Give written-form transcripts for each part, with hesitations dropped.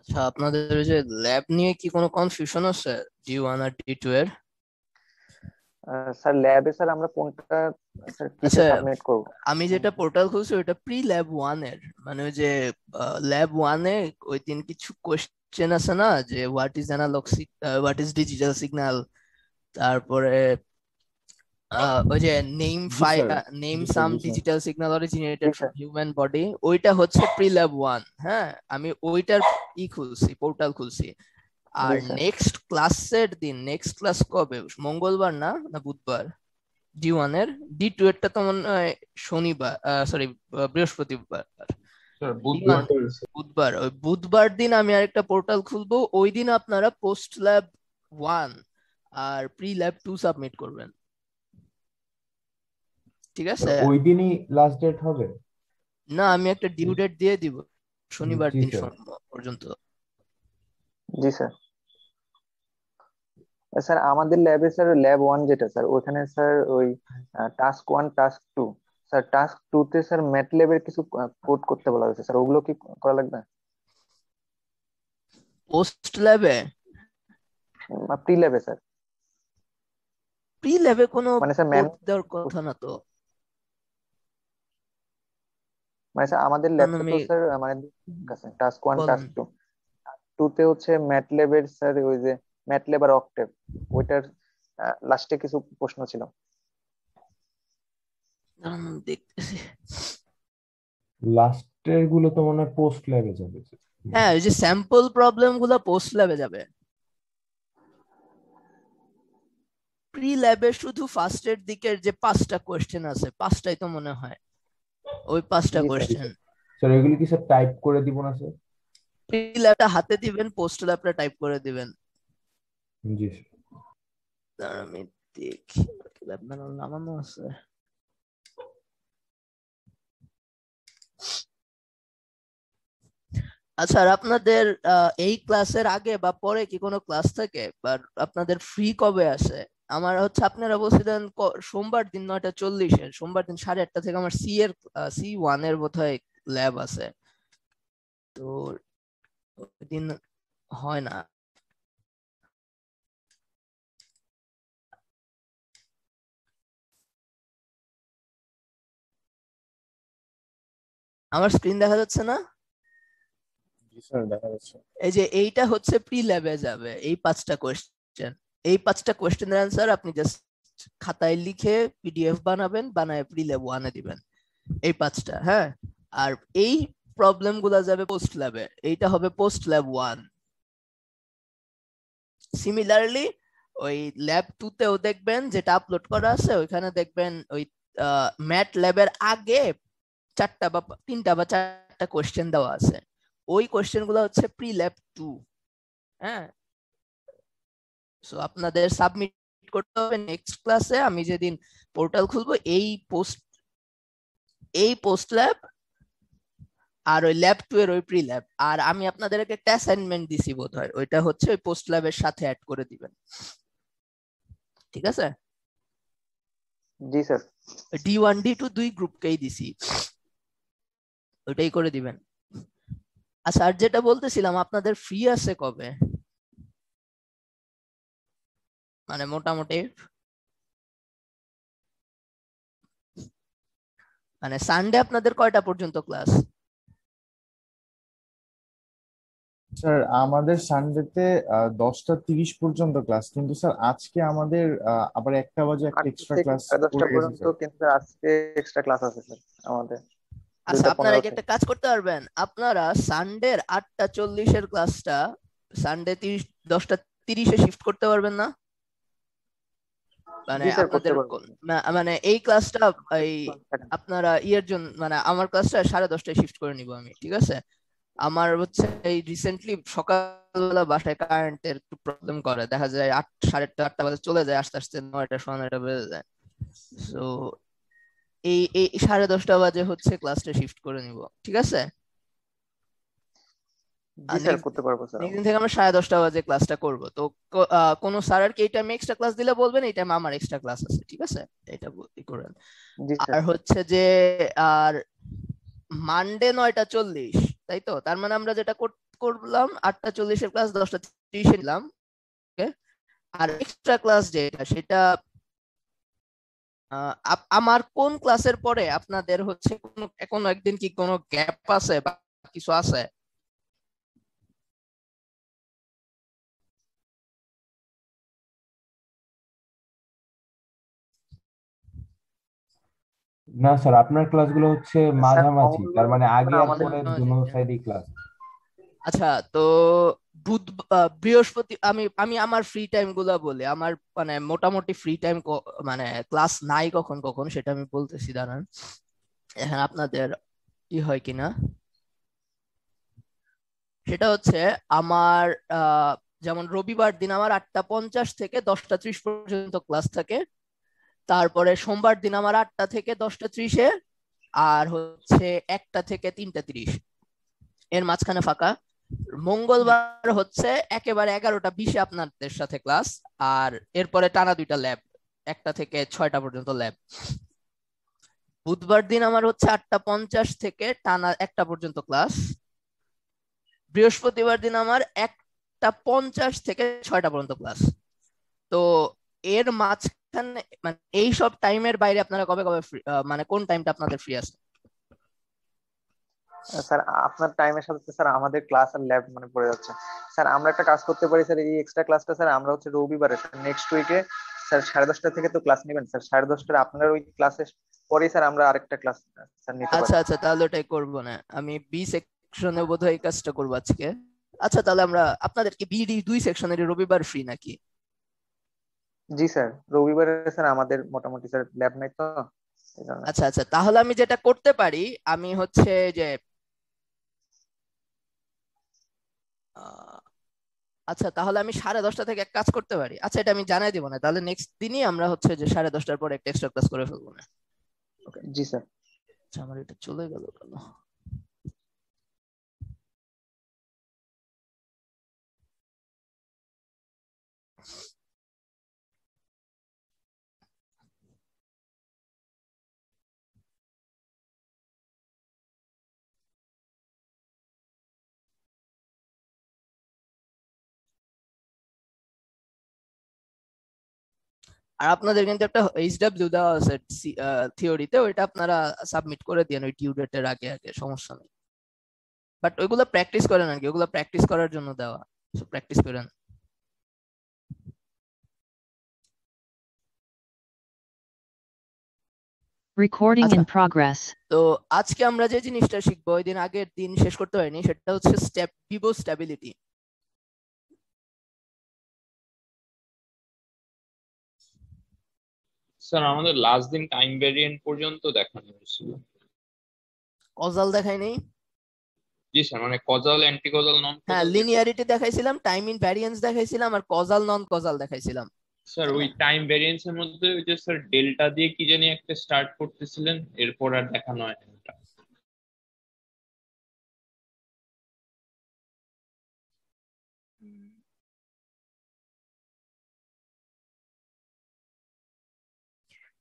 আচ্ছা, আপনাদের ওই যে ল্যাব নিয়ে কি কোনো কনফিউশন আছে D1 আর D2 এর? স্যার ল্যাবে স্যার আমরা কোনটা স্যার কিসে আচ্ছা, সাবমিট করব? আমি যেটা পোর্টাল খুলছি ওটা প্রি ল্যাব ওয়ান এর, মানে ওই যে ল্যাব ওয়ানে ওই দিন কিছু কোশ্চেন আছে না, যে what is analog, what is digital signal, তারপরে ওই যে নেম জি স্যার। নেম জি স্যার। সাম জি স্যার। ডিজিটাল সিগন্যাল জি originated from sir. Human body, ওইটা হচ্ছে প্রি ল্যাব ওয়ান। হ্যাঁ, আমি ওইটার খুলছি, পোর্টাল খুলছি। আর জি স্যার। নেক্সট ক্লাস কবে? মঙ্গলবার না না বুধবার? D1 এর। D2 এরটা তো মনে হয় শনিবার, সরি, বৃহস্পতিবার। স্যার D1 বুধবার। বুধবার। ওই বুধবার দিন আমি আরেকটা পোর্টাল খুলবো, ওই দিন আপনারা পোস্ট ল্যাব ওয়ান আর প্রি ল্যাব টু সাবমিট করবেন, ঠিক স্যার আছে? ওই দিনই লাস্ট ডেট হবে? না, আমি একটা ডিউ ডেট দিয়ে দিব, শনিবার জি দিন স্যার। পর্যন্ত। জি স্যার। স্যার আমাদের ল্যাবে স্যার ল্যাব ওয়ান যেটা স্যার ওখানে স্যার ওই task one task two, sir task two তে স্যার ম্যাটল্যাবের কিছু কোড করতে বলা হয়েছে স্যার, ওগুলো কি করা লাগবে? পোস্ট ল্যাবে? প্রি ল্যাবে স্যার, প্রি ল্যাবে কোনো মানে স্যার কোড দেওয়ার কথা না তো। মানে স্যার আমাদের কারণ ল্যাবটা তো আমি, স্যার মানে টাস্ক ওয়ান বলেন। টাস্ক টু, টু তে হচ্ছে ম্যাটল্যাবের স্যার ওই যে ম্যাটল্যাব আর অক্টেভ, ওইটার লাস্টে কিছু প্রশ্ন ছিল। দেখতেছি। লাস্টের গুলো তো মনে হয় পোস্ট ল্যাবে যাবে। হ্যাঁ, ওই যে স্যাম্পল প্রবলেম গুলো পোস্ট ল্যাবে যাবে। প্রি ল্যাবে শুধু ফার্স্টের দিকের যে 5টা কোশ্চেন আছে, 5টাই তো মনে হয়, ওই 5টা জি স্যার। কোশ্চেন। স্যার এগুলি কি স্যার টাইপ করে দিব না স্যার? প্রি ল্যাবটা হাতে দিবেন, পোস্ট ল্যাবটা টাইপ করে দিবেন। জি স্যার। দাঁড়ান আমি দেখি, ল্যাব ম্যানুয়াল নামানো আছে। আচ্ছা, আর আপনাদের এই ক্লাসের আগে বা পরে কি কোনো ক্লাস থাকে, বা আপনাদের ফ্রি কবে আছে? আমার হচ্ছে, আপনারা বলছিলেন সোমবার দিন 9:40-এ, সোমবার দিন 8:30 থেকে আমার C1 এর বোধহয় ল্যাব আছে, তো ওই দিন হয় না। আমার স্ক্রিন দেখা যাচ্ছে না? জি স্যার দেখা যাচ্ছে। এই যে এইটা হচ্ছে প্রি ল্যাবে যাবে, এই 5টা কোশ্চেন। এই 5টা কোশ্চেনের অ্যান্সার আপনি জাস্ট খাতায় লিখে পিডিএফ বানাবেন, বানায় প্রি ল্যাব ওয়ানে দিবেন, এই 5টা। হ্যাঁ, আর এই প্রবলেম গুলা যাবে পোস্ট ল্যাবে, এইটা হবে পোস্ট ল্যাব ওয়ান। সিমিলারলি ওই ল্যাব টু তেও দেখবেন যেটা আপলোড করা আছে, ওইখানে দেখবেন ওই ম্যাট ল্যাবের আগে 3টা বা 4টা কোশ্চেন দেওয়া আছে, ওই কোশ্চেন গুলো হচ্ছে প্রি ল্যাব টু। হ্যাঁ, সো আপনাদের সাবমিট করতে হবে নেক্সট ক্লাসে। আমি যেদিন পোর্টাল খুলবো, এই পোস্ট ল্যাব আর ওই ল্যাব টু এর ওই প্রি ল্যাব, আর আমি আপনাদেরকে একটা অ্যাসাইনমেন্ট দিছি বোধহয়, ওইটা হচ্ছে ওই পোস্ট ল্যাবের সাথে অ্যাড করে দিবেন, ঠিক আছে? জি স্যার। D1 D2 দুই গ্রুপকেই দিছি, ওইটাই করে দিবেন। আচ্ছা, আর যেটা বলতেছিলাম, আপনাদের ফ্রি আছে কবে, মানে মোটামুটি? মানে সানডে আপনাদের কয়টা পর্যন্ত ক্লাস? স্যার আমাদের সানডেতে 10টা 30 পর্যন্ত ক্লাস, কিন্তু স্যার আজকে আমাদের আবার 1টা বাজে একটা 8টা এক্সট্রা থেকে ক্লাস 10:30 পড়ে গেছে পর্যন্ত, স্যার। কিন্তু স্যার আজকে এক্সট্রা ক্লাস আছে স্যার আমাদের আচ্ছা, দুইটা আপনারা কি পনেরোতে। একটা কাজ করতে পারবেন, আপনারা সানডের 8:40-এর ক্লাসটা সানডে 10:30-এ শিফট করতে পারবেন না? মানে জি স্যার করতে আপনাদের পারবো। মানে এই ক্লাসটা, আমাদের এই ক্লাস থাকে। আপনারা ইয়ের জন্য, মানে আমার ক্লাসটা 10:30-টায় শিফট করে নিব আমি, ঠিক আছে? আমার হচ্ছে এই রিসেন্টলি সকালবেলা বাসায় কারেন্টের একটু প্রবলেম করে, দেখা যায় 8, 8:30 বাজে চলে যায়, আস্তে আস্তে 9টা 9:30 বেজে যায়। তো এই এই 10:30 বাজে হচ্ছে ক্লাসটা শিফট করে নিব, ঠিক আছে? জি আর স্যার করতে পারবো স্যার নেক্সট দিন আমরা। থেকে আমরা 10:30 বাজে ক্লাসটা করব। তো কোনো স্যার আর কি এই টাইমে এক্সট্রা ক্লাস দিলে বলবেন, এই টাইমে আমার এক্সট্রা ক্লাস আছে, ঠিক আছে? এটা করেন। জি আর স্যার। হচ্ছে যে, আর মানডে 9:40, তাই তো? তার মানে আমরা যেটা করলাম, 8:40-এর ক্লাস 10:30-এ নিলাম। আর এক্সট্রা ক্লাস যেটা সেটা আমার কোন ক্লাসের পরে আপনাদের হচ্ছে কোনো একদিন কি কোনো গ্যাপ আছে বা কিছু আছে? না স্যার, আপনার ক্লাসগুলো হচ্ছে স্যার মাঝামাঝি, তার মানে মঙ্গলবার আগে আর আমাদের পরে দুনো সাইডই ক্লাস। আচ্ছা, তো বৃহস্পতি আমি আমি আমার ফ্রি টাইম গুলা বলি। আমার মানে মোটামুটি ফ্রি টাইম মানে ক্লাস নাই কখন কখন সেটা আমি বলতেছি, দাঁড়ান। এখন আপনাদের কি হয় কিনা সেটা হচ্ছে আমার যেমন রবিবার দিন আমার 8:50 থেকে 10:30 পর্যন্ত ক্লাস থাকে। তারপরে সোমবার দিন আমার 8টা থেকে 10:30-এ, আর হচ্ছে 1টা থেকে 3:30, এর মাঝখানে ফাঁকা। মঙ্গলবার হচ্ছে একেবারে 11:20-এ আপনাদের সাথে ক্লাস, আর এরপরে টানা 2টা ল্যাব, 1টা থেকে 6টা পর্যন্ত ল্যাব। বুধবার দিন আমার হচ্ছে 8:50 থেকে টানা 1টা পর্যন্ত ক্লাস। বৃহস্পতিবার দিন আমার 1:50 থেকে 6টা পর্যন্ত ক্লাস। তো এর মাঝখানে মানে এই সব টাইমের বাইরে আপনারা কবে কবে ফ্রি, মানে কোন টাইমটা আপনাদের ফ্রি আছে? স্যার আপনার টাইমের সাথে স্যার আমাদের ক্লাস আর ল্যাব মানে পড়ে যাচ্ছে। স্যার আমরা একটা কাজ করতে পারি স্যার, এই এক্সট্রা ক্লাসটা স্যার আমরা হচ্ছে রবিবারে স্যার নেক্সট উইকে স্যার 10:30 থেকে তো ক্লাস নেবেন স্যার, 10:30 আপনার ওই ক্লাসের পরেই স্যার আমরা আরেকটা ক্লাস স্যার নিতে পারি। আচ্ছা আচ্ছা, তাহলে ওটাই করবো না, আমি বি সেকশনে বোধহয় এই কাজটা করবো আজকে। আচ্ছা, তাহলে আমরা আপনাদের কি বিডি 2 সেকশনের রবিবার ফ্রি নাকি? জি স্যার, রবিবারে স্যার আমাদের মোটামুটি স্যার ল্যাব নাই তো এই জন্য। আচ্ছা আচ্ছা, তাহলে আমি যেটা করতে পারি, আমি হচ্ছে যে আহ, আচ্ছা তাহলে আমি 10:30 থেকে এক কাজ করতে পারি। আচ্ছা, এটা আমি জানাই দিব না, তাহলে নেক্সট দিনই আমরা হচ্ছে যে 10:30-টার পরে একটা এক্সট্রা ক্লাস করে ফেলবো না। জি স্যার। আচ্ছা, আমার এটা চলে গেল কেন? আর আপনাদের কিন্তু একটা এইচডব্লিউ দেওয়া আছে থিওরিতে, ওইটা আপনারা সাবমিট করে দিন ওই ডিউ ডেটের আগে আগে, সমস্যা নেই। বাট ওইগুলো প্র্যাকটিস করেন আর কি, ওগুলো প্র্যাকটিস করার জন্য দেওয়া, প্র্যাকটিস করেন। Recording in progress. তো আজকে আমরা যে জিনিসটা শিখবো ওই দিন আগের দিন শেষ করতে পারিনি, সেটা হচ্ছে ভিভো স্ট্যাবিলিটি। স্যার আমাদের লাস্ট দিন টাইম ভেরিয়েন্ট পর্যন্ত দেখানো হয়েছিল। কজাল দেখাই নেই? জি স্যার, মানে কজাল, অ্যান্টি কজাল, নন হ্যাঁ, কজাল। লিনিয়ারিটি দেখাইছিলাম, টাইম ইন ভ্যারিয়েন্স দেখাইছিলাম, আর কজাল নন কজাল দেখাইছিলাম। স্যার ওই টাইম ভেরিয়েন্স এর মধ্যে ওই যে স্যার ডেল্টা দিয়ে কি জানি একটা স্টার্ট করতেছিলেন, এরপর আর দেখানো হয় না ওটা।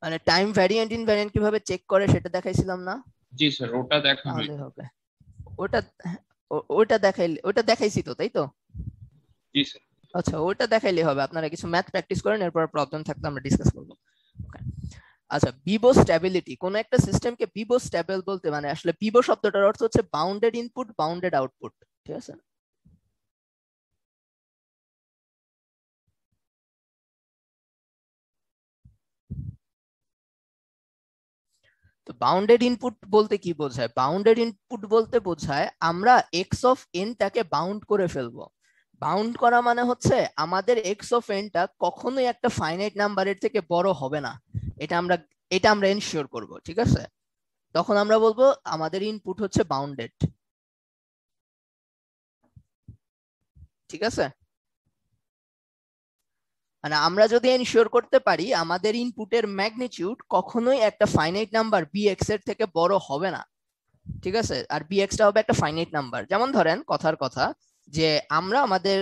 মানে টাইম ভ্যারিয়েন্ট ইনভ্যারিয়েন্ট কিভাবে চেক করে সেটা দেখাইছিলাম না? জি স্যার, ওটা দেখানো তাহলে হবে ওটা, ওটা দেখাইলে, ওটা দেখাইছি তো, তাই তো? জি স্যার। আচ্ছা, ওটা দেখাইলে হবে। আপনারা কিছু ম্যাথ প্র্যাকটিস করেন, এরপর প্রবলেম থাকলে আমরা ডিসকাস করব। আচ্ছা, বিবো স্ট্যাবিলিটি, কোন একটা সিস্টেমকে বিবো স্ট্যাবল বলতে মানে আসলে বিবো শব্দটার অর্থ হচ্ছে বাউন্ডেড ইনপুট বাউন্ডেড আউটপুট, ঠিক আছে? তো বাউন্ডেড ইনপুট বলতে কি বোঝায়? বাউন্ডেড ইনপুট বলতে বোঝায় আমরা এক্স অফ এন টাকে বাউন্ড করে ফেলবো। বাউন্ড করা মানে হচ্ছে আমাদের এক্স অফ এন টা কখনোই একটা ফাইনাইট নাম্বারের থেকে বড় হবে না, এটা আমরা এনশিওর করব, ঠিক আছে? তখন আমরা বলবো আমাদের ইনপুট হচ্ছে বাউন্ডেড, ঠিক আছে? মানে আমরা যদি এনশিওর করতে পারি আমাদের ইনপুটের ম্যাগনিটিউড কখনোই একটা ফাইনাইট নাম্বার বিএক্স এর থেকে বড় হবে না, ঠিক আছে? আর বিএক্স টা হবে একটা ফাইনাইট নাম্বার। যেমন ধরেন কথার কথা যে আমরা আমাদের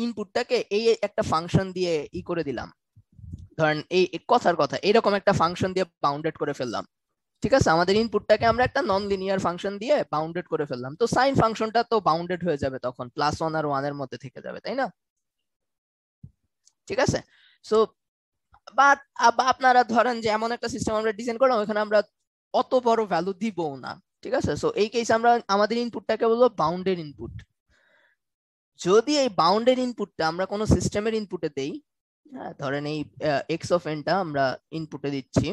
ইনপুটটাকে এই একটা ফাংশন দিয়ে করে দিলাম, ধরেন এই কথার কথা এরকম একটা ফাংশন দিয়ে বাউন্ডেড করে ফেললাম। ঠিক আছে, আমাদের ইনপুটটাকে আমরা একটা নন লিনিয়ার ফাংশন দিয়ে বাউন্ডেড করে ফেললাম, তো সাইন ফাংশনটা তো বাউন্ডেড হয়ে যাবে, তখন +1 আর 1 এর মধ্যে থেকে যাবে, তাই না? ঠিক আছে, সো বাট আপনারা ধরেন যে এমন একটা সিস্টেম আমরা ডিজাইন করলাম ওখানে আমরা অত বড় ভ্যালু দিব না, ঠিক আছে, সো এই কেসে আমরা আমাদের ইনপুটটাকে বলবো বাউন্ডেড ইনপুট। যদি এই বাউন্ডেড ইনপুটটা আমরা কোনো সিস্টেমের ইনপুটে দেই, হ্যাঁ ধরেন এই এক্স অফ এনটা আমরা ইনপুটে দিচ্ছি,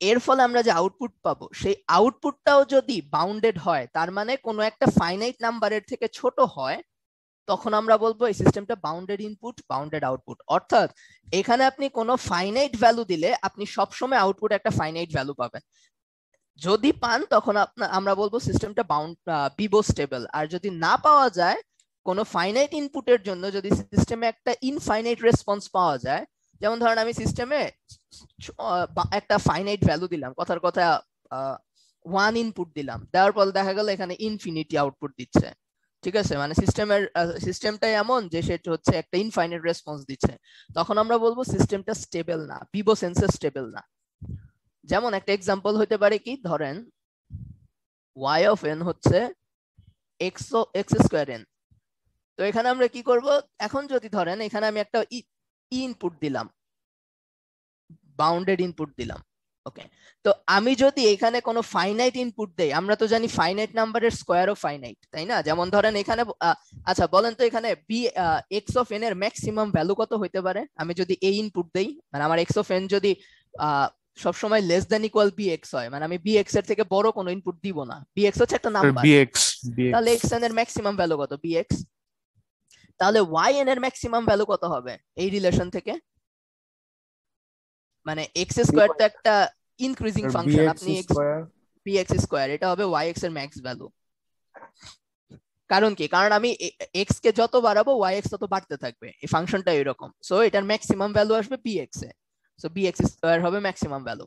এর ফলে আমরা যে আউটপুট পাবো সেই আউটপুটটাও যদি বাউন্ডেড হয়, তার মানে কোনো একটা ফাইনাইট নাম্বারের থেকে ছোট হয়, তখন আমরা বলবো এই সিস্টেমটা বাউন্ডেড ইনপুট বাউন্ডেড আউটপুট। অর্থাৎ এখানে আপনি কোনো ফাইনাইট ভ্যালু দিলে আপনি সবসময় আউটপুট একটা ফাইনাইট ভ্যালু পাবেন, যদি পান তখন আমরা বলবো সিস্টেমটা বিবো স্টেবল। আর যদি না পাওয়া যায় কোনো ফাইনাইট ইনপুটের জন্য, যদি সিস্টেমে একটা ইনফাইনাইট রেসপন্স পাওয়া যায়, যেমন ধরেন আমি সিস্টেমে একটা ফাইনাইট ভ্যালু দিলাম, কথার কথা 1 ইনপুট দিলাম, দেওয়ার পর দেখা গেল এখানে ইনফিনিটি আউটপুট দিচ্ছে, ঠিক আছে, মানে সিস্টেমটাই এমন যে সেটা হচ্ছে একটা ইনফাইনাইট রেসপন্স দিচ্ছে, তখন আমরা বলবো সিস্টেমটা স্টেবল না, বিবো সেন্সে স্টেবল না। যেমন একটা এক্সাম্পল হতে পারে কি, ধরেন y অফ n হচ্ছে x স্কয়ার n, তো এখানে আমরা কি করব, এখন যদি ধরেন এখানে আমি একটা ইনপুট দিলাম, বাউন্ডেড ইনপুট দিলাম, ওকে, তো আমি যদি এখানে কোনো ফাইনাইট ইনপুট দেই, আমরা তো জানি ফাইনাইট নাম্বারের স্কয়ারও ফাইনাইট, তাই না? যেমন ধরেন এখানে আচ্ছা বলেন তো এখানে x অফ n এর ম্যাক্সিমাম ভ্যালু কত হইতে পারে? আমি যদি এই ইনপুট দেই, মানে আমার x অফ n যদি সবসময় লেস দ্যান ইকুয়াল bx হয়, মানে আমি bx এর থেকে বড় কোনো ইনপুট দিব না, bx হচ্ছে একটা নাম্বার, তাহলে xn এর ম্যাক্সিমাম ভ্যালু কত? bx। তাহলে yn এর ম্যাক্সিমাম ভ্যালু কত হবে এই রিলেশন থেকে? মানে x স্কয়ার তো একটা ইনক্রিজিং ফাংশন, আপনি bx স্কয়ার, এটা হবে yx এর ম্যাক্স ভ্যালু। কারণ কি? কারণ আমি x কে যত বাড়াবো yx তত বাড়তে থাকবে, এই ফাংশনটা এরকম, সো এটার ম্যাক্সিমাম ভ্যালু আসবে bx এ, সো bx স্কয়ার হবে ম্যাক্সিমাম ভ্যালু।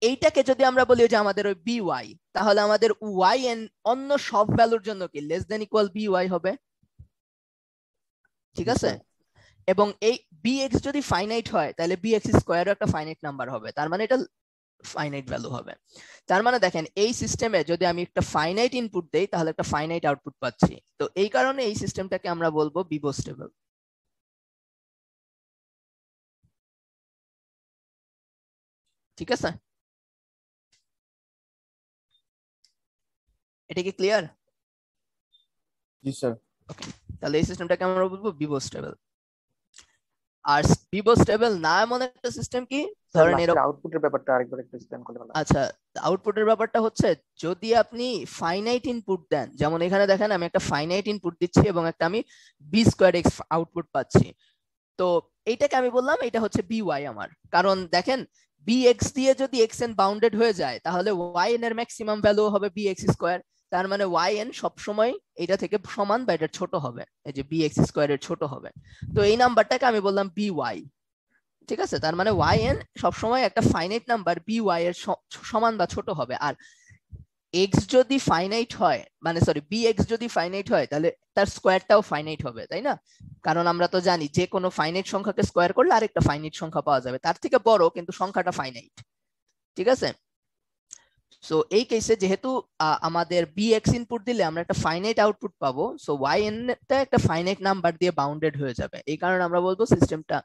এইটাকে যদি আমরা বলি যে আমাদের ওই by, তাহলে আমাদের yn অন্য সব ভ্যালুর জন্য কি লেস দ্যান ইকুয়াল by হবে, ঠিক আছে? এবং এই bx যদি ফাইনাইট হয় তাহলে bx স্কয়ারও একটা ফাইনাইট নাম্বার হবে, তার মানে এটা ফাইনাইট ভ্যালু হবে। তার মানে দেখেন এই সিস্টেমে যদি আমি একটা ফাইনাইট ইনপুট দেই তাহলে একটা ফাইনাইট আউটপুট পাচ্ছি, তো এই কারণে এই সিস্টেমটাকে আমরা বলবো বিবো স্টেবল। ঠিক আছে, এটা কি ক্লিয়ার? জি স্যার। ওকে, তাহলে এই সিস্টেমটাকে আমরা বলবো বিবো স্টেবল। আর বিবো স্টেবল না এমন একটা সিস্টেম কি, ধরেন এর আউটপুটের ব্যাপারটা আরেকবার একটু এক্সপ্লেইন করলে ভালো। আচ্ছা, আউটপুটের ব্যাপারটা হচ্ছে যদি আপনি ফাইনাইট ইনপুট দেন, যেমন এখানে দেখেন আমি একটা ফাইনাইট ইনপুট দিচ্ছি এবং একটা আমি বি স্কয়ার এক্স আউটপুট পাচ্ছি, তো এইটাকে আমি বললাম এটা হচ্ছে by আমার, কারণ দেখেন bx দিয়ে যদি xn বাউন্ডেড হয়ে যায় তাহলে yn এর ম্যাক্সিমাম ভ্যালু হবে bx স্কয়ার, তার মানে yn সব সময় এটা থেকে সমান বা এটা ছোট হবে, এই যে bx স্কয়ারের ছোট হবে, তো এই নাম্বারটাকে আমি বললাম by, ঠিক আছে, তার মানে yn সবসময় একটা ফাইনাইট নাম্বার by এর সমান বা ছোট হবে। আর x যদি ফাইনাইট হয়, মানে সরি bx যদি ফাইনাইট হয় তাহলে তার স্কয়ারটাও ফাইনাইট হবে, তাই না? কারণ আমরা তো জানি যে কোনো ফাইনাইট সংখ্যাকে স্কয়ার করলে আরেকটা ফাইনাইট সংখ্যা পাওয়া যাবে তার থেকে বড়, কিন্তু সংখ্যাটা ফাইনাইট, ঠিক আছে? সো এই কেসে যেহেতু আমাদের bx ইনপুট দিলে আমরা একটা ফাইনাইট আউটপুট পাবো, সো yn টা একটা ফাইনাইট নাম্বার দিয়ে বাউন্ডেড হয়ে যাবে, এই কারণে আমরা বলবো সিস্টেমটা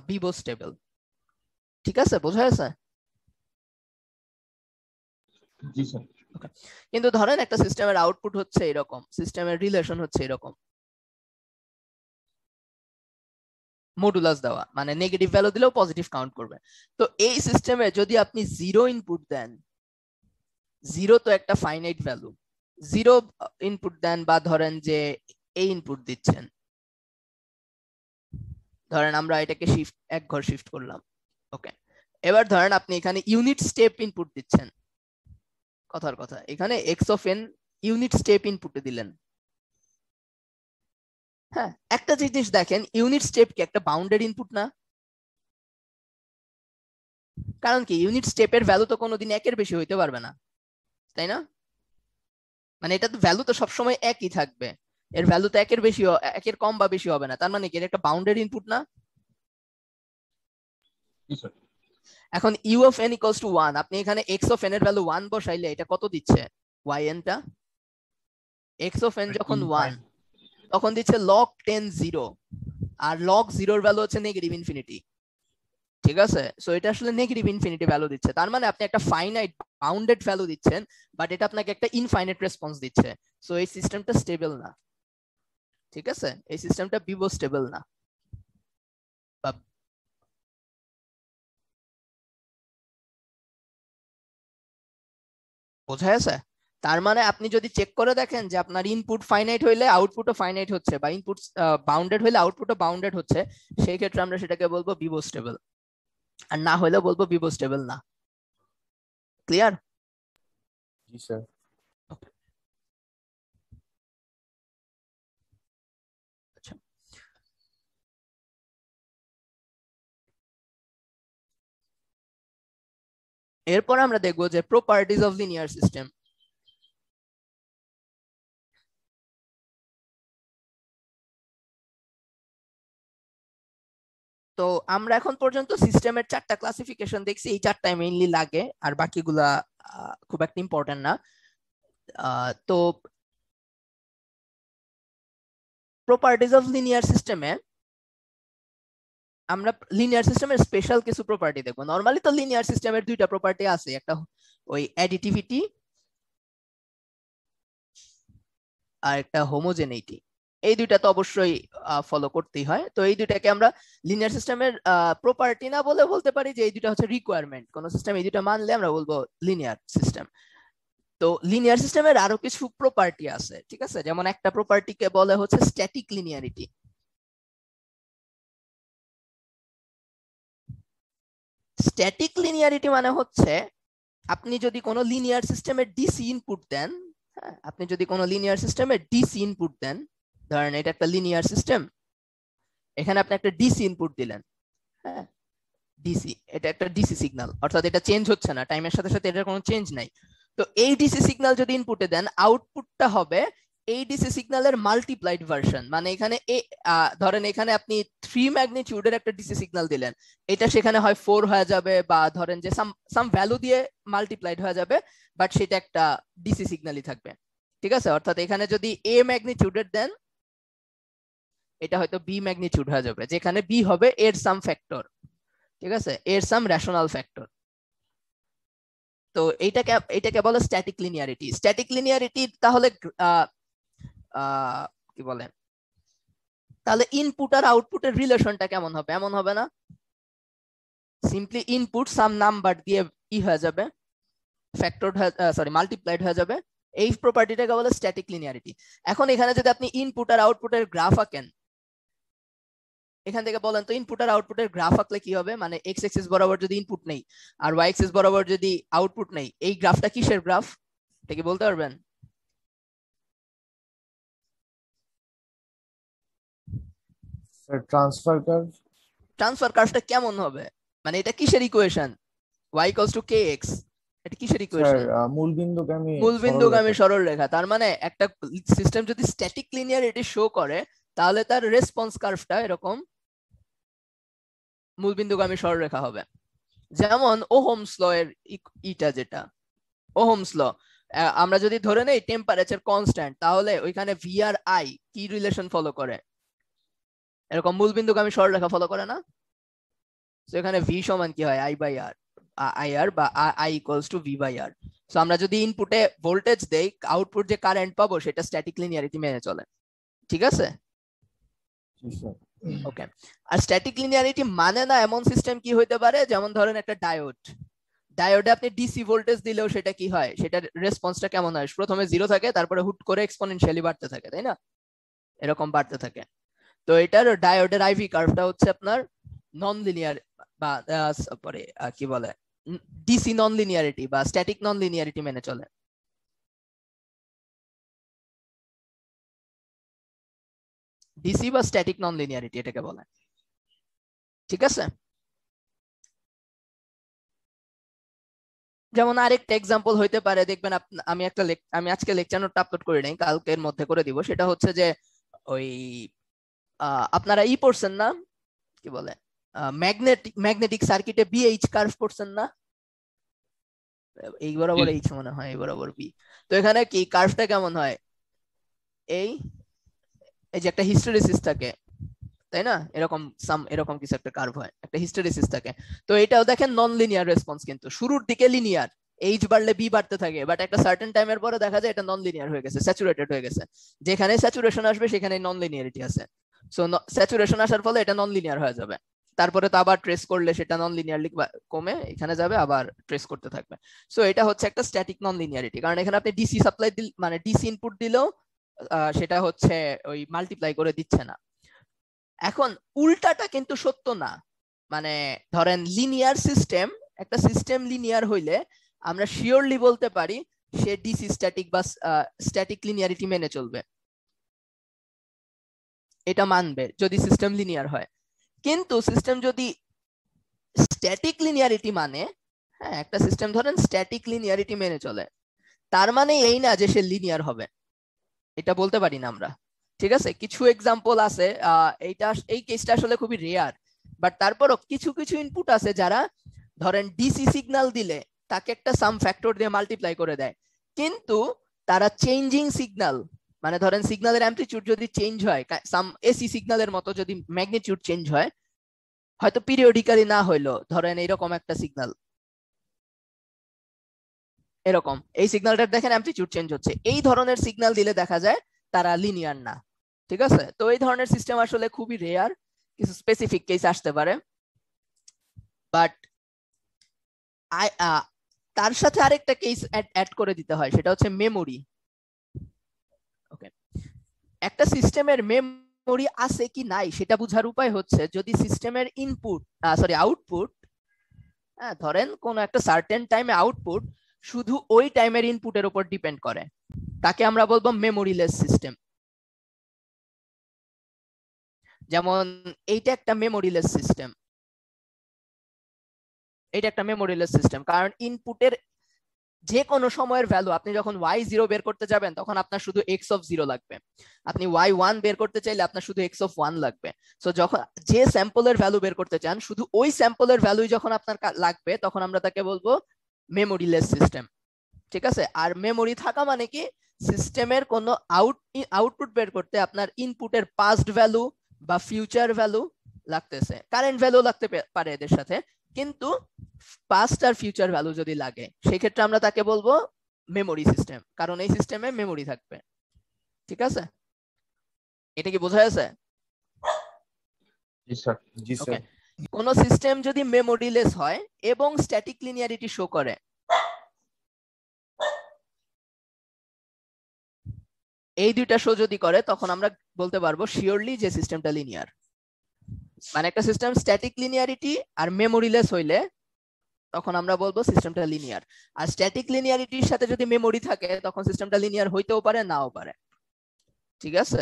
বিবো স্টেবল। ঠিক আছে, বোঝা গেছে? জি স্যার। কিন্তু ধরেন একটা সিস্টেমের আউটপুট হচ্ছে এরকম, সিস্টেমের রিলেশন হচ্ছে এরকম, মডুলাস দেওয়া, মানে নেগেটিভ ভ্যালু দিলেও পজিটিভ কাউন্ট করবে, তো এই সিস্টেমে যদি আপনি 0 ইনপুট দেন, 0 তো একটা ফাইনাইট ভ্যালু, 0 ইনপুট দেন বা ধরেন যে এই ইনপুট দিচ্ছেন, ধরেন আমরা এটাকে শিফট এক ঘর শিফট করলাম, ওকে, এবার ধরেন আপনি এখানে ইউনিট স্টেপ ইনপুট দিচ্ছেন, কথার কথা এখানে x of n unit step ইনপুটে দিলেন। হ্যাঁ, একটা জিনিস দেখেন, ইউনিট স্টেপ কি একটা বাউন্ডেড ইনপুট না? কারণ কি ইউনিট স্টেপের ভ্যালু তো কোনোদিন একের বেশি হইতে পারবে না, তাই না? মানে এটা তো ভ্যালু তো সবসময় একই থাকবে, এর ভ্যালু তো একের বেশি একের কম বা বেশি হবে না, তার মানে কি এটা একটা বাউন্ডেড ইনপুট না? এখন u of n equals to 1, আপনি এখানে এক্স অফ এন এর ভ্যালু 1 বসাইলে এটা কত দিচ্ছে? ওয়াই এন টা এক্স অফ এন যখন 1 তখন দিচ্ছে log 10 0, আর log 0 এর ভ্যালু হচ্ছে নেগেটিভ ইনফিনিটি। ঠিক আছে, সো এটা আসলে নেগেটিভ ইনফিনিটি ভ্যালু দিচ্ছে, তার মানে আপনি একটা ফাইনাইট বাউন্ডেড ভ্যালু দিচ্ছেন, বাট এটা আপনাকে একটা ইনফাইনাইট রেসপন্স দিচ্ছে। সো এই সিস্টেমটা স্টেবল না। ঠিক আছে, এই সিস্টেমটা বিবো স্টেবল না। বোঝা গেছে? তার মানে আপনি যদি চেক করে দেখেন যে আপনার ইনপুট ফাইনাইট হইলে আউটপুটও ফাইনাইট হচ্ছে, বা ইনপুট বাউন্ডেড হইলে আউটপুটও বাউন্ডেড হচ্ছে, সেই ক্ষেত্রে আমরা সেটাকে বলবো বিবো স্টেবল, আর না হলে বলবো বিবো স্টেবল না। ক্লিয়ার? জি স্যার। আচ্ছা, এরপর আমরা দেখবো যে প্রপার্টিজ অফ লিনিয়ার সিস্টেম। তো আমরা এখন পর্যন্ত সিস্টেমের 4টা ক্লাসিফিকেশন দেখছি, এই 4টাই মেইনলি লাগে, আর বাকিগুলা খুব একটা ইম্পর্টেন্ট না। তো প্রপার্টিজ অফ লিনিয়ার সিস্টেমে আমরা লিনিয়ার সিস্টেমের স্পেশাল কিছু প্রপার্টি দেখবো। নরমালি তো লিনিয়ার সিস্টেমের 2টা প্রপার্টি আছে, একটা ওই অ্যাডিটিভিটি আর একটা হোমোজেনিটি। এই 2টা তো অবশ্যই ফলো করতেই হয়। তো এই 2টাকে আমরা লিনিয়ার সিস্টেমের প্রপার্টি না বলে বলতে পারি যে এই 2টা হচ্ছে রিকোয়ারমেন্ট। কোন সিস্টেম এই 2টা মানলে আমরা বলবো লিনিয়ার সিস্টেম। তো লিনিয়ার সিস্টেমের আরো কিছু প্রপার্টি আছে, ঠিক আছে? যেমন একটা প্রপার্টিকে বলে হচ্ছে স্ট্যাটিক লিনিয়ারিটি। স্ট্যাটিক লিনিয়ারিটি মানে হচ্ছে আপনি যদি কোনো লিনিয়ার সিস্টেমের ডিসি ইনপুট দেন, হ্যাঁ, আপনি যদি কোনো লিনিয়ার সিস্টেমের ডিসি ইনপুট দেন, ধরেন এটা একটা লিনিয়ার সিস্টেম, এখানে আপনি একটা ডিসি ইনপুট দিলেন, হ্যাঁ, ডিসি, এটা একটা ডিসি সিগন্যাল, অর্থাৎ এটা চেঞ্জ হচ্ছে না, টাইমের সাথে সাথে এটার কোনো চেঞ্জ নাই। তো এই ডিসি সিগন্যাল যদি ইনপুটে দেন, আউটপুটটা হবে এই ডিসি সিগন্যালের মাল্টিপ্লাইড ভার্সন। মানে এখানে ধরেন এখানে আপনি 3 ম্যাগনিটিউডের একটা ডিসি সিগন্যাল দিলেন, এটা সেখানে হয় 4 হয়ে যাবে, বা ধরেন যে সাম ভ্যালু দিয়ে মাল্টিপ্লাইড হয়ে যাবে, বাট সেটা একটা ডিসি সিগন্যালই থাকবে। ঠিক আছে, অর্থাৎ এখানে যদি এ ম্যাগনিটিউডের দেন, এটা হয়তো বি ম্যাগনিটিউড হয়ে যাবে, যেখানে বি হবে এর সাম ফ্যাক্টর। ঠিক আছে, এর সাম রেশনাল ফ্যাক্টর। তো এইটাকে বলে স্ট্যাটিক লিনিয়ারিটি। স্ট্যাটিক লিনিয়ারিটি তাহলে কি বলে, তাহলে ইনপুট আর আউটপুটের রিলেশনটা কেমন হবে? এমন হবে না, সিম্পলি ইনপুট সাম নাম্বার দিয়ে হয়ে যাবে, ফ্যাক্টর মাল্টিপ্লাইড হয়ে যাবে। এই প্রপার্টিটাকে বলে স্ট্যাটিক লিনিয়ারিটি। এখন এখানে যদি আপনি ইনপুট আর আউটপুটের গ্রাফ আঁকেন, এখান থেকে বলেন তো ইনপুট আর আউটপুটের গ্রাফ আঁকলে কি হবে? মানে এক্স এক্সিস বরাবর যদি ইনপুট নেই আর ওয়াই এক্সিস বরাবর যদি আউটপুট নেই, এই গ্রাফটা কিসের গ্রাফ? এটা কি বলতে পারবেন? Sir transfer curve. ট্রান্সফার কার্ভটা কেমন হবে? মানে এটা কিসের ইকুয়েশন? y = kx, এটা কিসের স্যার ইকুয়েশন? মূলবিন্দুগামী সরলরেখা। তার মানে একটা সিস্টেম যদি স্ট্যাটিক লিনিয়ারিটি শো করে, তাহলে তার রেসপন্স কার্ভটা এরকম মূলবিন্দুগামী সরলরেখা হবে। যেমন ওহমস ল এর ইটা, যেটা ওহমস ল, আমরা যদি ধরে নেই টেম্পারেচার কনস্ট্যান্ট, তাহলে ওইখানে ভি আর আই কি রিলেশন ফলো করে? এরকম মূলবিন্দুগামী সরলরেখা ফলো করে না? তো এখানে ভি সমান কি হয়? আই আর বা I equals to V by R. So আমরা যদি ইনপুটে ভোল্টেজ দেই, আউটপুট যে কারেন্ট পাবো সেটা স্ট্যাটিক লিনিয়ারিটি মেনে চলে। ঠিক আছে, ওকে। আর স্ট্যাটিক লিনিয়ারিটি মানে না এমন সিস্টেম কি হইতে পারে? যেমন ধরেন একটা ডায়োডে আপনি ডিসি ভোল্টেজ দিলেও সেটা কি হয়, সেটার রেসপন্সটা কেমন হয়? প্রথমে 0 থাকে, তারপরে হুট করে এক্সপোনেনশিয়ালি বাড়তে থাকে, তাই না? এরকম বাড়তে থাকে। তো এটার ডায়োডের আইভি কার্ভটা হচ্ছে আপনার নন লিনিয়ার, বা পরে কি বলে, ডিসি নন লিনিয়ারিটি বা স্ট্যাটিক নন লিনিয়ারিটি মেনে চলে। ডিসি বা স্ট্যাটিক নন লিনিয়ারিটি এটাকে বলে। ঠিক আছে, যেমন আরেকটা এক্সাম্পল হইতে পারে, দেখবেন আমি আজকে লেকচার নোটটা আপলোড করি নাই, কালকের মধ্যে করে দিব। সেটা হচ্ছে যে ওই আপনারা পড়ছেন না, কি বলে, ম্যাগনেটিক সার্কিটে বিএইচ কার্ভ করছেন না, এই বরাবর এইচ মনে হয়, এই বরাবর বি। তো এখানে কি কার্ভটা কেমন হয়, এই এই যে একটা হিস্টেরিসিস থাকে তাই না, এরকম কিছু একটা কার্ভ হয়, একটা হিস্টেরিসিস থাকে। তো এটাও দেখেন নন লিনিয়ার রেসপন্স, কিন্তু শুরুর দিকে লিনিয়ার, এইচ বাড়লে বি বাড়তে থাকে, বাট একটা সার্টেন টাইমের পরে দেখা যায় এটা নন লিনিয়ার হয়ে গেছে, স্যাচুরেটেড হয়ে গেছে। যেখানে স্যাচুরেশন আসবে সেখানে নন লিনিয়ারিটি আছে। সো স্যাচুরেশন আসার ফলে এটা নন লিনিয়ার হয়ে যাবে, তারপরে তো আবার ট্রেস করলে সেটা নন লিনিয়ারলি কমে এখানে যাবে, আবার ট্রেস করতে থাকবে। সো এটা হচ্ছে একটা স্ট্যাটিক নন লিনিয়ারিটি, কারণ এখানে আপনি ডিসি সাপ্লাই মানে ডিসি ইনপুট দিলেও সেটা হচ্ছে ওই মাল্টিপ্লাই করে দিচ্ছে না। এখন উল্টাটা কিন্তু সত্য না, মানে ধরেন লিনিয়ার সিস্টেম, একটা সিস্টেম লিনিয়ার হইলে আমরা শিওরলি বলতে পারি সে ডিসি স্ট্যাটিক বা স্ট্যাটিক লিনিয়ারিটি মেনে চলবে, এটা মানবে যদি সিস্টেম লিনিয়ার হয়। কিন্তু সিস্টেম যদি স্ট্যাটিক লিনিয়ারিটি মানে, হ্যাঁ একটা সিস্টেম ধরেন স্ট্যাটিক লিনিয়ারিটি মেনে চলে, তার মানে এই না যে সে লিনিয়ার হবে, এটা বলতে পারি না আমরা। ঠিক আছে, কিছু এক্সাম্পল আছে, এই কেসটা আসলে খুবই রেয়ার, বাট তারপরও কিছু কিছু ইনপুট আছে যারা ধরেন ডিসি সিগন্যাল দিলে তাকে একটা সাম ফ্যাক্টর দিয়ে মাল্টিপ্লাই করে দেয়, কিন্তু তারা চেঞ্জিং সিগন্যাল, মানে ধরেন সিগন্যালের অ্যামপ্লিটিউড যদি চেঞ্জ হয়, সাম এসি সিগন্যালের মতো যদি ম্যাগনিটিউড চেঞ্জ হয়, হয়তো পিরিয়ডিক্যালি না হইলো, ধরেন এরকম একটা সিগন্যাল, এরকম এই সিগন্যালটা দেখেন অ্যামপ্লিটিউড চেঞ্জ হচ্ছে, এই ধরনের সিগন্যাল দিলে দেখা যায় তারা লিনিয়ার না। ঠিক আছে, তো এই ধরনের সিস্টেম আসলে খুবই রেয়ার, কিছু স্পেসিফিক কেস আসতে পারে। বাট তার সাথে আরেকটা কেস অ্যাড করে দিতে হয়, সেটা হচ্ছে মেমোরি। ওকে, একটা সিস্টেমের মেমোরি আছে কি নাই সেটা বোঝার উপায় হচ্ছে যদি সিস্টেমের আউটপুট, ধরেন কোন একটা সার্টেন টাইমে আউটপুট শুধু ওই টাইমের ইনপুটের উপর ডিপেন্ড করে, তাকে আমরা বলবো মেমোরিলেস সিস্টেম। যেমন এইটা একটা মেমোরিলেস সিস্টেম, কারণ ইনপুটের যে কোনো সময়ের ভ্যালু, আপনি যখন y0 বের করতে যাবেন তখন আপনার শুধু x0 লাগবে, আপনি y1 বের করতে চাইলে আপনার শুধু x1 লাগবে। সো যখন যে স্যাম্পলের ভ্যালু বের করতে চান শুধু ওই স্যাম্পলের ভ্যালুই যখন আপনার লাগবে তখন আমরা তাকে বলবো মেমোরিলেস সিস্টেম। ঠিক আছে, আর মেমোরি থাকা মানে কি, সিস্টেমের কোনো আউটপুট বের করতে আপনার ইনপুটের পাস্ট ভ্যালু বা ফিউচার ভ্যালু লাগতেছে, কারেন্ট ভ্যালু লাগতে পারে এদের সাথে, কিন্তু পাস্ট আর ফিউচার ভ্যালু যদি লাগে সেই ক্ষেত্রে আমরা তাকে বলবো মেমোরি সিস্টেম, কারণ এই সিস্টেমে মেমোরি থাকবে। ঠিক আছে, এটা কি বোঝা যাচ্ছে? জি স্যার। জি স্যার। কোন সিস্টেম যদি মেমোরিলেস হয় এবং স্ট্যাটিক লিনিয়ারিটি শো করে, এই দুইটা শো যদি করে তখন আমরা বলতে পারবো শিওরলি যে সিস্টেমটা লিনিয়ার। মানে একটা সিস্টেম স্ট্যাটিক লিনিয়ারিটি আর মেমোরিলেস হইলে তখন আমরা বলবো সিস্টেমটা লিনিয়ার, আর স্ট্যাটিক লিনিয়ারিটির সাথে যদি মেমোরি থাকে তখন সিস্টেমটা লিনিয়ার হইতেও পারে নাও পারে। ঠিক আছে,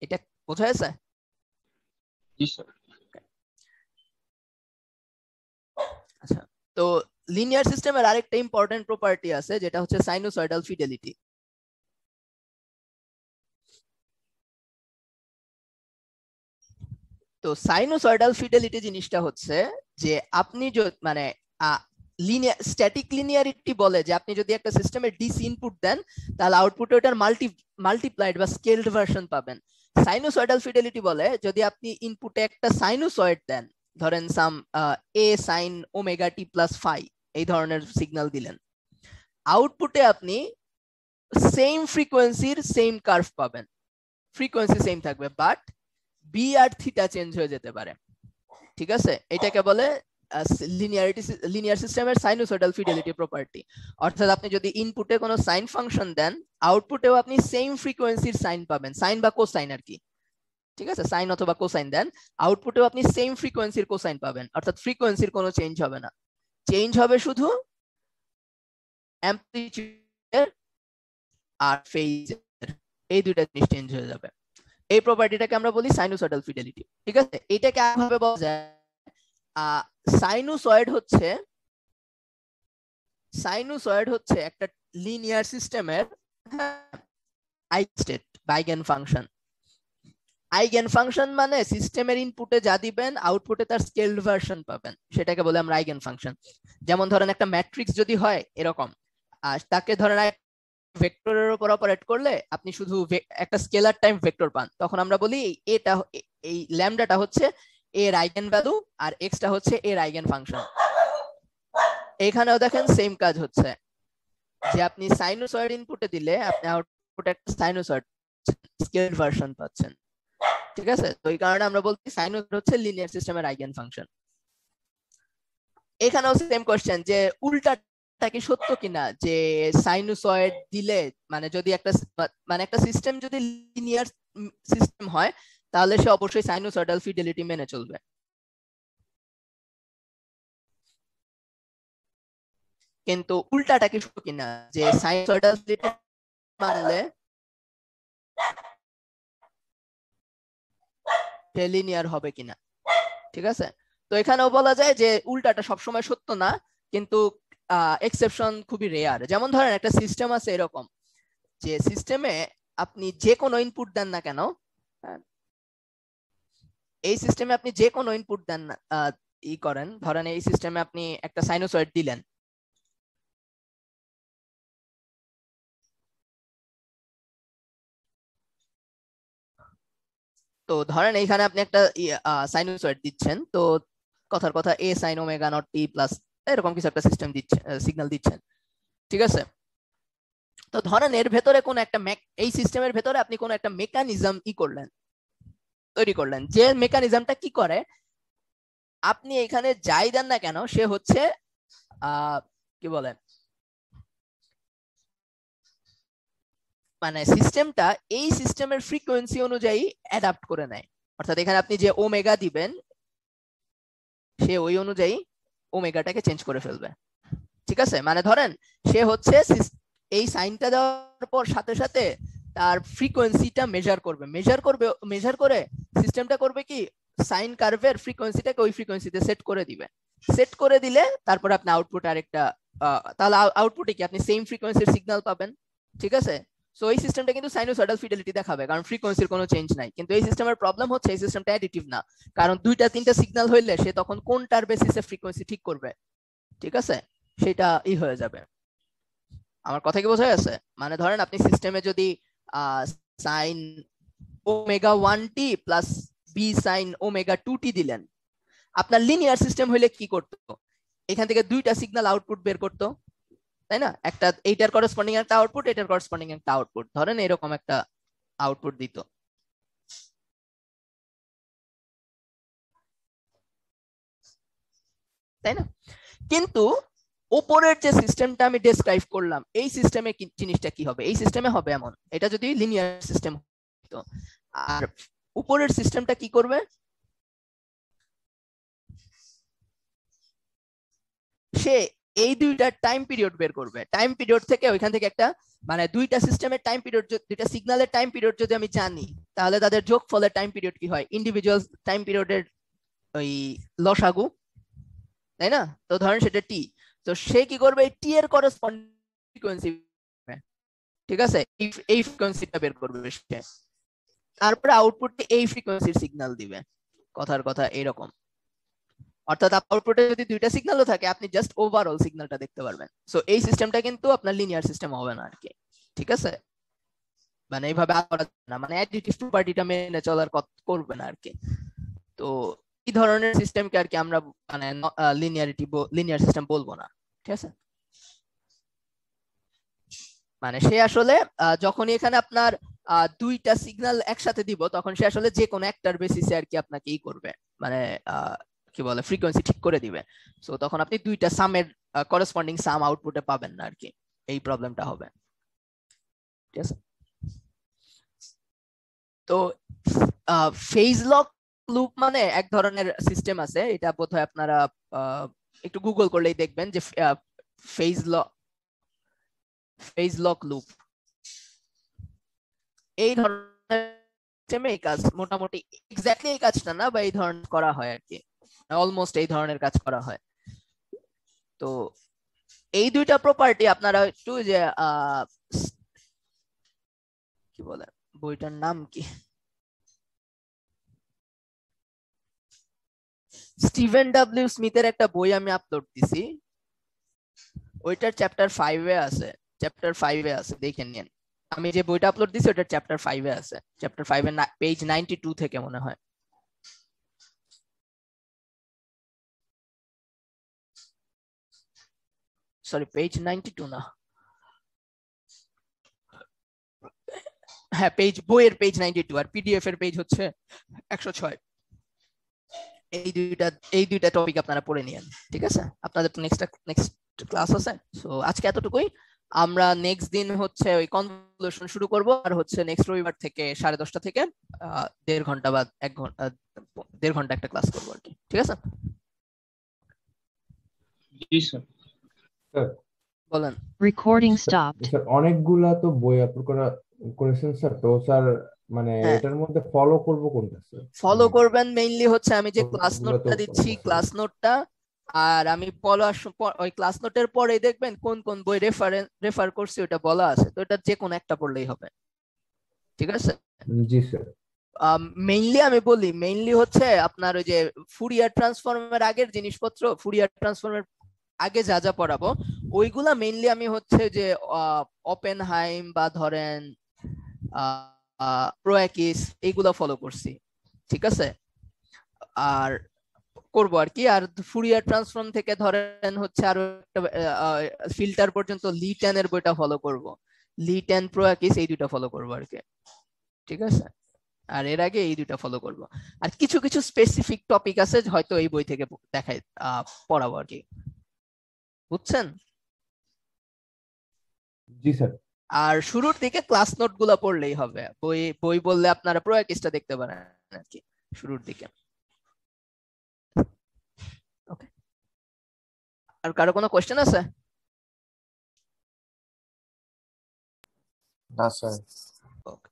এটা বোঝা যাচ্ছে? জি স্যার। আচ্ছা, তো লিনিয়ার সিস্টেমের আরেকটা ইম্পর্টেন্ট প্রপার্টি আছে যেটা হচ্ছে সাইনোসয়েডাল ফিডেলিটি। তো সাইনোসয়েডাল ফিডেলিটি জিনিসটা হচ্ছে যে আপনি মানে লিনিয়ার স্ট্যাটিক লিনিয়ারিটি বলে যে আপনি যদি একটা সিস্টেমে ডিসি ইনপুট দেন তাহলে আউটপুটে ওটার মাল্টিপ্লাইড বা স্কেলড ভার্সন পাবেন। সাইনোসয়েডাল ফিডেলিটি বলে যদি আপনি ইনপুটে একটা সাইনোসয়েড দেন, ধরেন some A sine omega t plus phi, এই ধরনের সিগন্যাল দিলেন, আউটপুটে আপনি সেম ফ্রিকোয়েন্সির সেম কার্ভ পাবেন, ফ্রিকোয়েন্সি সেম থাকবে, but B R theta change হয়ে যেতে পারে। ঠিক আছে, এটাকে বলে লিনিয়ার সিস্টেমের সাইনোসয়েডাল ফিডেলিটি প্রপার্টি। অর্থাৎ আপনি যদি ইনপুটে কোনো সাইন ফাংশন দেন আউটপুটেও আপনি সেম ফ্রিকোয়েন্সির সাইন পাবেন, সাইন বা কোসাইন আর কি। ঠিক আছে, সাইন অথবা কোসাইন দেন, আউটপুটেও আপনি সেম ফ্রিকোয়েন্সির কোসাইন পাবেন, অর্থাৎ ফ্রিকোয়েন্সির কোনো চেঞ্জ হবে না, চেঞ্জ হবে শুধু অ্যামপ্লিটিউড আর ফেজের, এই দুইটা জিনিস চেঞ্জ হয়ে যাবে। এই প্রপার্টিটাকে আমরা বলি সাইনোসয়েডাল ফিডেলিটি। ঠিক আছে, এটাকে কিভাবে বলা যায়, সাইনোসয়েড হচ্ছে একটা লিনিয়ার সিস্টেমের আইগেন স্টেট বা আইগেন ফাংশন। আইগেন ফাংশন মানে সিস্টেমের ইনপুটে যা দিবেন আউটপুটে তার স্কেলড ভার্সন পাবেন, সেটাকে বলে আমরা আইগেন ফাংশন। যেমন ধরেন একটা ম্যাট্রিক্স যদি হয় এরকম, আর তাকে ধরেন ভেক্টরের উপর অপারেট করলে আপনি শুধু একটা স্কেলার টাইম ভেক্টর পান, তখন আমরা বলি এটা এই ল্যামডাটা হচ্ছে এর আইগেন ভ্যালু আর এক্সটা হচ্ছে এর আইগেন ফাংশন। এখানেও দেখেন সেম কাজ হচ্ছে, যে আপনি সাইনোসয়েড ইনপুটে দিলে আপনি আউটপুটে একটা সাইনোসয়েড স্কেলড ভার্সন পাচ্ছেন, ঠিক আছে? তো এই কারণে আমরা বলছি সাইনোসয়েড হচ্ছে লিনিয়ার সিস্টেমের আইগেন ফাংশন। এখানেও সেম কোশ্চেন, যে উল্টাটা কি সত্য কিনা, যে সাইনোসয়েড দিলে মানে যদি একটা সিস্টেম যদি লিনিয়ার সিস্টেম হয় তাহলে সে অবশ্যই সাইনোসয়েডাল ফিডেলিটি মেনে চলবে। কিন্তু উল্টাটা কি সত্য কিনা, যে সাইনোসয়েডাল ফিডেলিটি মানলে সে লিনিয়ার হবে কিনা, ঠিক আছে? তো এখানেও বলা যায় যে উল্টাটা সবসময় সত্য না, কিন্তু এক্সেপশন খুবই রেয়ার। যেমন ধরেন একটা সিস্টেম আছে এরকম, যে সিস্টেমে আপনি যে কোনো ইনপুট দেন না কেন, এই সিস্টেমে আপনি যে কোনো ইনপুট দেন না করেন, ধরেন এই সিস্টেমে আপনি একটা সাইনোসয়েড দিলেন, তো ধরেন এইখানে আপনি একটা সাইনোসয়েড দিচ্ছেন, তো কথার কথা A sine omega naught t plus এরকম কিছু একটা সিস্টেম দিচ্ছেন, সিগন্যাল দিচ্ছেন, ঠিক আছে? তো ধরেন এর ভেতরে কোন একটা এই সিস্টেমের ভেতরে আপনি কোন একটা মেকানিজম তৈরি করলেন, যে মেকানিজমটা কি করে, আপনি এখানে যাই দেন না কেন সে হচ্ছে কি বলে, মানে সিস্টেমটা এই সিস্টেমের ফ্রিকোয়েন্সি অনুযায়ী অ্যাডাপ্ট করে নেয়। অর্থাৎ এখানে আপনি যে ওমেগা দিবেন সে ওই অনুযায়ী ওমেগাটাকে চেঞ্জ করে ফেলবে, ঠিক আছে? মানে ধরেন সে হচ্ছে এই সাইনটা দেওয়ার পর সাথে সাথে তার ফ্রিকোয়েন্সিটা মেজার করে সিস্টেমটা করবে কি, সাইন কার্ভের ফ্রিকোয়েন্সিটাকে ওই ফ্রিকোয়েন্সিতে সেট করে দিলে তারপর আপনি আউটপুট আরেকটা তাহলে আউটপুটে কি আপনি সেম ফ্রিকোয়েন্সির সিগন্যাল পাবেন, ঠিক আছে? সো এই সিস্টেমটা কিন্তু সাইনোসয়েডাল ফিডেলিটি দেখাবে, কারণ ফ্রিকোয়েন্সির কোনো চেঞ্জ নাই। কিন্তু এই সিস্টেমের প্রবলেম হচ্ছে এই সিস্টেমটা অ্যাডিটিভ না, কারণ দুইটা তিনটা সিগন্যাল হইলে সে তখন কোনটার বেসিসে ফ্রিকোয়েন্সি ঠিক করবে, ঠিক আছে? সেটা হয়ে যাবে। আমার কথা কি বোঝা গেছে? মানে ধরেন আপনি সিস্টেমে যদি sine omega 1t plus B sine omega 2t দিলেন, আপনার লিনিয়ার সিস্টেম হইলে কি করতো, এখান থেকে দুইটা সিগন্যাল আউটপুট বের করতো, তাই না? একটা এইটার করেসপন্ডিং একটা আউটপুট, এটার করেসপন্ডিং একটা আউটপুট, ধরেন এরকম একটা আউটপুট দিত, তাই না? কিন্তু উপরের যে সিস্টেমটা আমি ডেসক্রাইব করলাম, এই সিস্টেমে জিনিসটা কি হবে, এই সিস্টেমে হবে এমন, এটা যদি লিনিয়ার সিস্টেম হতো, আর উপরের সিস্টেমটা কি করবে, সে এই দুইটা টাইম পিরিয়ড বের করবে, টাইম পিরিয়ড থেকে ওইখান থেকে একটা মানে দুইটা সিস্টেমের টাইম পিরিয়ড, দুইটা সিগন্যালের টাইম পিরিয়ড যদি আমি জানি তাহলে তাদের যোগফলের টাইম পিরিয়ড কি হয়, ইন্ডিভিজুয়াল টাইম পিরিয়ডের ওই লসাগু, তাই না? তো ধরেন সেটা টি, তো সে কি করবে, টি এর করেসপন্ডিং ফ্রিকোয়েন্সি, ঠিক আছে, এই ফ্রিকোয়েন্সিটা বের করবে সে, তারপরে আউটপুটে এই ফ্রিকোয়েন্সির সিগন্যাল দিবে। কথার কথা এরকম, অর্থাৎ আউটপুটে যদি দুইটা সিগন্যালও থাকে আপনি জাস্ট ওভারঅল সিগন্যালটা দেখতে পারবেন। সো এই সিস্টেমটা কিন্তু আপনার লিনিয়ার সিস্টেম হবে না আর কি, ঠিক আছে? মানে এইভাবে করা না, মানে অ্যাডিটিভ প্রপার্টিটা মেনে চলার করবে না আর কি। তো এই ধরনের সিস্টেমকে আর কি আমরা মানে লিনিয়ার সিস্টেম বলবো না, ঠিক আছে? মানে সে আসলে যখনই এখানে আপনার দুইটা সিগন্যাল একসাথে দিব তখন সে আসলে যে কোনো একটার বেসিসে আর কি আপনাকে করবে, মানে কি বলে ফ্রিকোয়েন্সি ঠিক করে দিবে। সো তখন আপনি দুইটা সামের করেসপন্ডিং সাম আউটপুটে পাবেন না আর কি, এই প্রবলেমটা হবে, ঠিক আছে? তো ফেজ লক লুপ মানে এক ধরনের সিস্টেম আছে, এটা বোধহয় আপনারা একটু গুগল করলেই দেখবেন যে ফেজ লক লুপ এই ধরনের সিস্টেমে এই কাজ মোটামুটি এক্স্যাক্টলি এই কাজটা না, বা এই ধরনের করা হয় আর কি, অলমোস্ট এই ধরনের কাজ করা হয়। তো এই দুইটা প্রপার্টি আপনারা একটু যে কি বলে বইটার নাম কি, স্টিভেন ডাব্লিউ স্মিথের একটা বই আমি আপলোড দিছি, ওইটার চ্যাপ্টার 5 এ আছে, দেখে নিন। আমি যে বইটা আপলোড দিছি ওটার চ্যাপ্টার 5 এ আছে, চ্যাপ্টার 5 এর পেজ 92 থেকে মনে হয়। সরি, পেজ 92 না, হ্যাঁ বইয়ের পেজ 92 আর পিডিএফ এর পেজ হচ্ছে 106। এই দুইটা টপিক আপনারা পড়ে নিয়েন, ঠিক আছে? আপনাদের তো নেক্সট ক্লাস আছে, সো আজকে এতটুকুই। আমরা নেক্সট দিন হচ্ছে ওই কনভলিউশন শুরু করব, আর হচ্ছে নেক্সট রবিবার থেকে 10:30 থেকে 1.5 ঘন্টা বা 1 ঘন্টা 1.5 ঘন্টা একটা ক্লাস করবো আর কি, ঠিক আছে? জি স্যার। স্যার বলেন। Recording stopped. স্যার অনেকগুলা তো বই আপলোড করেছেন স্যার, তো স্যার মানে হ্যাঁ। এটার মধ্যে ফলো করব কোনটা স্যার? ফলো করবেন মেইনলি হচ্ছে আমি যে ক্লাস ওগুলো তো নোটটা দিচ্ছি, follow ক্লাস নোটটা, আর আমি ওই ক্লাস নোটের পরে দেখবেন কোন কোন বই রেফার করছি ওটা বলা আছে, তো এটা যে কোনো একটা পড়লেই হবে, ঠিক আছে? জি স্যার। মেইনলি আমি বলি, মেইনলি হচ্ছে আপনার ওই যে ফুরিয়ার ট্রান্সফর্মের আগের জিনিসপত্র, ফুরিয়ার ট্রান্সফর্মের আগে যা যা পড়াবো ওইগুলা মেইনলি আমি হচ্ছে যে ওপেনহাইম বা ধরেন প্রোয়াকিস এইগুলা ফলো করছি, ঠিক আছে? আর করবো আর কি। আর ফুরিয়ার ট্রান্সফর্ম থেকে ধরেন হচ্ছে আরো একটা ফিল্টার পর্যন্ত লি 10 এর বইটা ফলো করব, লি 10 প্রোয়াকিস এই দুটো ফলো করবো আর কি, ঠিক আছে? আর এর আগে এই দুটো ফলো করব। আর কিছু কিছু স্পেসিফিক টপিক আছে হয়তো এই বই থেকে দেখাই পড়াবো আর কি, বুঝছেন? জি স্যার। আর শুরুর দিকে ক্লাস নোট গুলা পড়লেই হবে, বই বললে আপনারা প্রয়াকিসটা দেখতে পারেন আর কি শুরুর দিকে। ওকে, আর কারো কোনো কোশ্চেন আছে? না স্যার। ওকে।